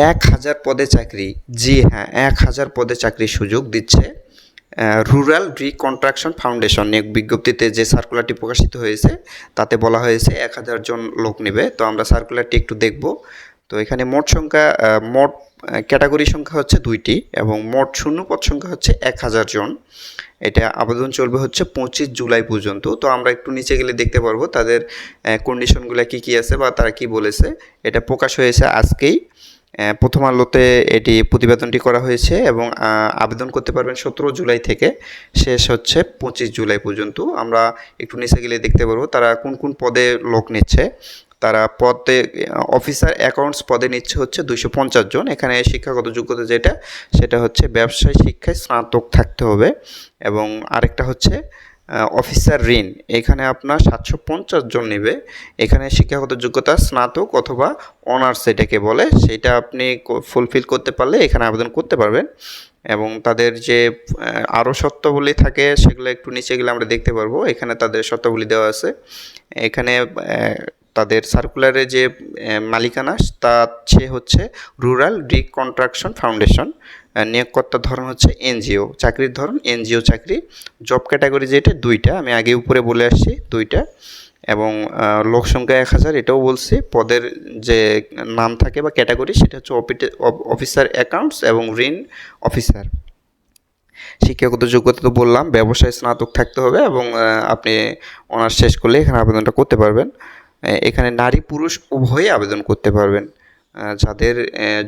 1000 পদে চাকরি, জি হ্যাঁ 1000 পদে চাকরির সুযোগ দিচ্ছে রুরাল রিকনস্ট্রাকশন ফাউন্ডেশন। নিয়োগ বিজ্ঞপ্তিতে যে সার্কুলারটি প্রকাশিত হয়েছে তাতে বলা হয়েছে 1000 জন লোক নেবে। তো আমরা সার্কুলারটি একটু দেখব। তো এখানে মোট ক্যাটাগরি সংখ্যা হচ্ছে 2টি এবং মোট শূন্য পদ সংখ্যা হচ্ছে 1000 জন। এটা আবেদন চলবে হচ্ছে 25 জুলাই পর্যন্ত। তো আমরা একটু নিচে গেলে দেখতে পারবো তাদের কন্ডিশনগুলো কী আছে বা তারা কি বলেছে। এটা প্রকাশ হয়েছে আজকেই, প্রথম আলোতে এটি প্রতিবেদনটি করা হয়েছে এবং আবেদন করতে পারবেন 17 জুলাই থেকে, শেষ হচ্ছে 25 জুলাই পর্যন্ত। আমরা একটু নিচে গেলে দেখতে পারবো তারা কোন কোন পদে লোক নিচ্ছে। তারা পদে অফিসার অ্যাকাউন্টস পদে নিচ্ছে হচ্ছে 250 জন। এখানে শিক্ষাগত যোগ্যতা যেটা সেটা হচ্ছে ব্যবসায় শিক্ষায় স্নাতক থাকতে হবে এবং আরেকটা হচ্ছে অফিসার ঋণ, এখানে আপনার 750 জন নেবে। এখানে শিক্ষাগত যোগ্যতা স্নাতক অথবা অনার্স এটাকে বলে, সেটা আপনি ফুলফিল করতে পারলে এখানে আবেদন করতে পারবেন। এবং তাদের যে আরও শর্তাবলী থাকে সেগুলো একটু নিচে গেলে আমরা দেখতে পারবো। এখানে তাদের শর্তাবলী দেওয়া আছে। এখানে তাদের সার্কুলারে যে মালিকানা তা সে হচ্ছে রুরাল রিকনস্ট্রাকশন ফাউন্ডেশন। নিয়োগকর্তার ধরন হচ্ছে এনজিও, চাকরির ধরন এনজিও চাকরি। জব ক্যাটাগরি যেটা 2টা, আমি আগে উপরে বলে আসছি 2টা। এবং লোক সংখ্যা 1000, এটাও বলছি। পদের যে নাম থাকে বা ক্যাটাগরি সেটা হচ্ছে অফিসার অ্যাকাউন্টস এবং ঋণ অফিসার। শিক্ষাগত যোগ্যতা তো বললাম, ব্যবসায় স্নাতক থাকতে হবে এবং আপনি অনার্স শেষ করলে এখানে আবেদনটা করতে পারবেন। এখানে নারী পুরুষ উভয়ই আবেদন করতে পারবেন। যাদের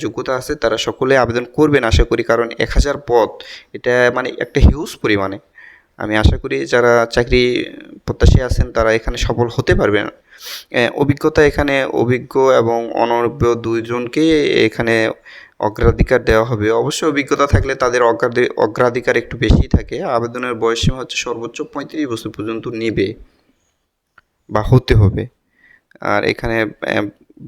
যোগ্যতা আছে তারা সকলে আবেদন করবেন আশা করি, কারণ 1000 পদ এটা মানে একটা হিউজ পরিমাণে। আমি আশা করি যারা চাকরি প্রত্যাশী আছেন তারা এখানে সফল হতে পারবেন। অভিজ্ঞতা, এখানে অভিজ্ঞ এবং অনভিজ্ঞ দুইজনকেই এখানে অগ্রাধিকার দেওয়া হবে। অবশ্যই অভিজ্ঞতা থাকলে তাদের অগ্রাধিকার একটু বেশিই থাকে। আবেদনের বয়সসীমা হচ্ছে সর্বোচ্চ 35 বছর পর্যন্ত নেবে বা হতে হবে। আর এখানে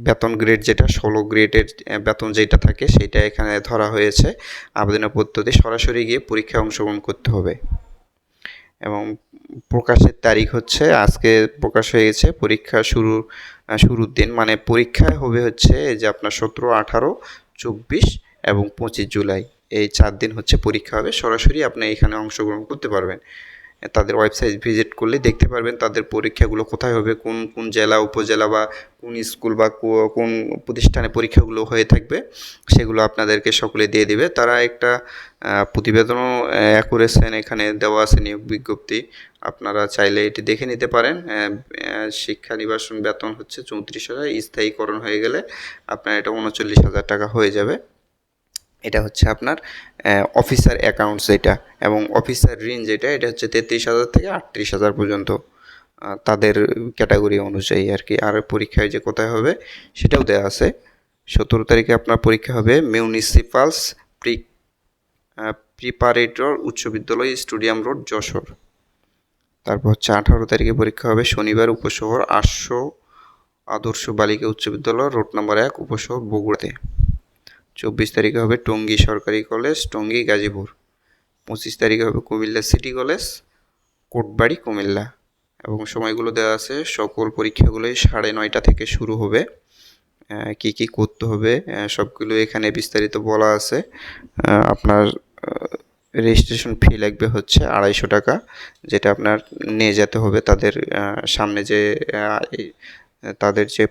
বেতন গ্রেড যেটা 16 গ্রেডের বেতন যেটা থাকে সেটা এখানে ধরা হয়েছে। আবেদনের পদ্ধতি সরাসরি গিয়ে পরীক্ষায় অংশগ্রহণ করতে হবে এবং প্রকাশের তারিখ হচ্ছে আজকে প্রকাশ হয়ে গেছে। পরীক্ষা শুরুর দিন মানে পরীক্ষা হবে হচ্ছে এই যে আপনার 17, 18, 24 এবং 25 জুলাই, এই 4 দিন হচ্ছে পরীক্ষা হবে। সরাসরি আপনি এখানে অংশগ্রহণ করতে পারবেন। তাদের ওয়েবসাইট ভিজিট করলে দেখতে পারবেন তাদের পরীক্ষাগুলো কোথায় হবে, কোন কোন জেলা উপজেলা বা কোন স্কুল বা কোন প্রতিষ্ঠানে পরীক্ষাগুলো হয়ে থাকবে সেগুলো আপনাদেরকে সকলে দিয়ে দেবে। তারা একটা প্রতিবেদনও করেছেন, এখানে দেওয়া আছে নিয়োগ বিজ্ঞপ্তি, আপনারা চাইলে এটি দেখে নিতে পারেন। শিক্ষা নিবাসন বেতন হচ্ছে 34,000, স্থায়ীকরণ হয়ে গেলে আপনার এটা 39,000 টাকা হয়ে যাবে। এটা হচ্ছে আপনার অফিসার অ্যাকাউন্টস যেটা, এবং অফিসার ঋণ যেটা এটা হচ্ছে 33,000 থেকে 38,000 পর্যন্ত তাদের ক্যাটাগরি অনুযায়ী আর কি। আর পরীক্ষায় যে কোথায় হবে সেটাও দেওয়া আছে। 17 তারিখে আপনার পরীক্ষা হবে মিউনিসিপালস প্রিপারেটর উচ্চ বিদ্যালয়, স্টেডিয়াম রোড, যশোর। তারপর হচ্ছে 18 তারিখে পরীক্ষা হবে শনিবার উপশহর আদর্শ বালিকা উচ্চ বিদ্যালয়, রোড নম্বর 1, উপশহর, বগুড়াতে। 24 তারিখে হবে টঙ্গী সরকারি কলেজ, টঙ্গী, গাজীপুর। 25 তারিখে হবে কুমিল্লা সিটি কলেজ, কোটবাড়ি, কুমিল্লা। এবং সময়গুলো দেওয়া আছে। সকল পরীক্ষাগুলোই 9:30 থেকে শুরু হবে। কি কি করতে হবে সবগুলো এখানে বিস্তারিত বলা আছে। আপনার রেজিস্ট্রেশন ফি লাগবে হচ্ছে 250 টাকা, যেটা আপনার নিয়ে যেতে হবে তাদের সামনে যে তাদের যে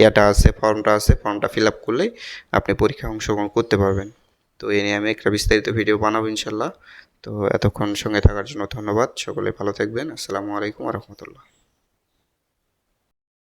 ইয়েটা আছে, ফর্মটা ফিল আপ করলেই আপনি পরীক্ষায় অংশগ্রহণ করতে পারবেন। তো এই নিয়ে আমি একটা বিস্তারিত ভিডিও বানাবো ইনশাল্লাহ। তো এতক্ষণ সঙ্গে থাকার জন্য ধন্যবাদ। সকলে ভালো থাকবেন। আসসালামু আলাইকুম ওয়া রাহমাতুল্লাহ।